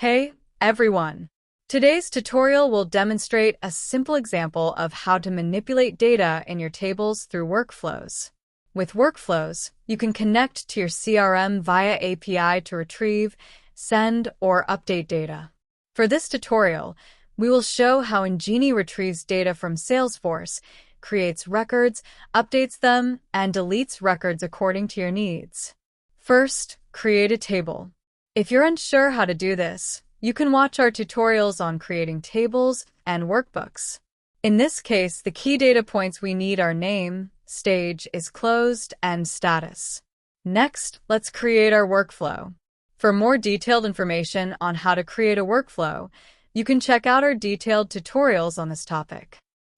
Hey, everyone! Today's tutorial will demonstrate a simple example of how to manipulate data in your tables through workflows. With workflows, you can connect to your CRM via API to retrieve, send, or update data. For this tutorial, we will show how Engini retrieves data from Salesforce, creates records, updates them, and deletes records according to your needs. First, create a table. If you're unsure how to do this, you can watch our tutorials on creating tables and workbooks. In this case, the key data points we need are name, stage is closed, and status. Next, let's create our workflow. For more detailed information on how to create a workflow, you can check out our detailed tutorials on this topic.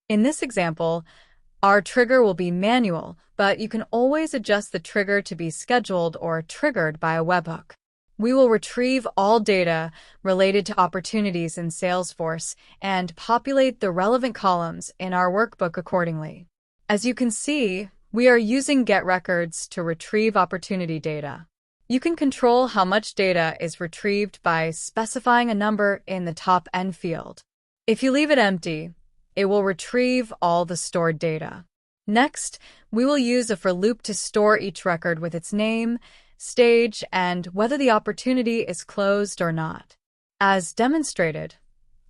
In this example, our trigger will be manual, but you can always adjust the trigger to be scheduled or triggered by a webhook. We will retrieve all data related to opportunities in Salesforce and populate the relevant columns in our workbook accordingly. As you can see, we are using getRecords to retrieve opportunity data. You can control how much data is retrieved by specifying a number in the top N field. If you leave it empty, it will retrieve all the stored data. Next, we will use a for loop to store each record with its name, stage, and whether the opportunity is closed or not. As demonstrated,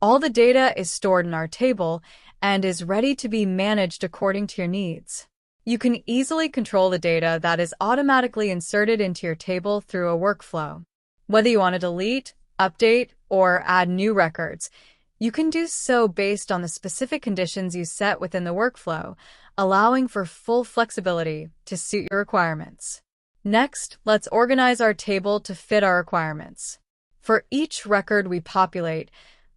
all the data is stored in our table and is ready to be managed according to your needs. You can easily control the data that is automatically inserted into your table through a workflow. Whether you want to delete, update, or add new records, you can do so based on the specific conditions you set within the workflow, allowing for full flexibility to suit your requirements. Next, let's organize our table to fit our requirements. For each record we populate,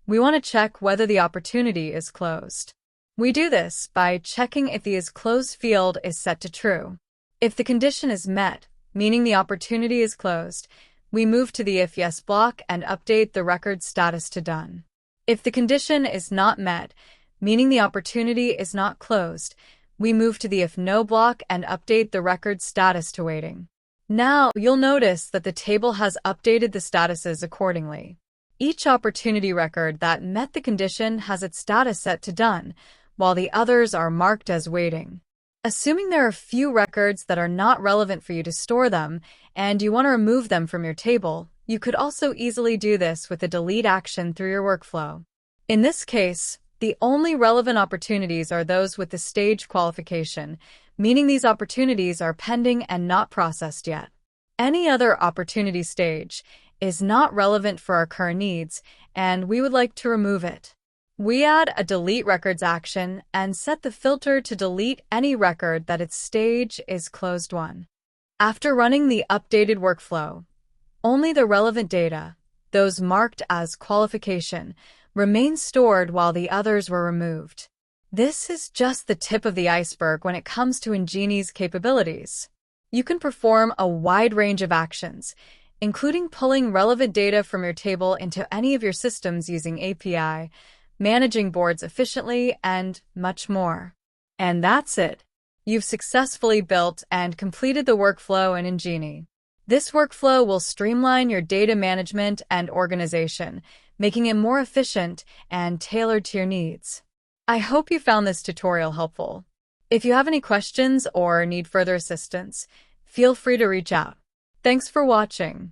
we want to check whether the opportunity is closed. We do this by checking if the is closed field is set to true. If the condition is met, meaning the opportunity is closed, we move to the if yes block and update the record status to done. If the condition is not met, meaning the opportunity is not closed, we move to the if no block and update the record status to waiting. Now, you'll notice that the table has updated the statuses accordingly. Each opportunity record that met the condition has its status set to done, while the others are marked as waiting. Assuming there are few records that are not relevant for you to store them, and you want to remove them from your table, you could also easily do this with a delete action through your workflow. In this case, the only relevant opportunities are those with the stage qualification, meaning these opportunities are pending and not processed yet. Any other opportunity stage is not relevant for our current needs, and we would like to remove it. We add a delete records action and set the filter to delete any record that its stage is closed one. After running the updated workflow, only the relevant data, those marked as qualification, remain stored while the others were removed. This is just the tip of the iceberg when it comes to Engini's capabilities. You can perform a wide range of actions, including pulling relevant data from your table into any of your systems using API, managing boards efficiently, and much more. And that's it. You've successfully built and completed the workflow in Engini. This workflow will streamline your data management and organization, making it more efficient and tailored to your needs. I hope you found this tutorial helpful. If you have any questions or need further assistance, feel free to reach out. Thanks for watching.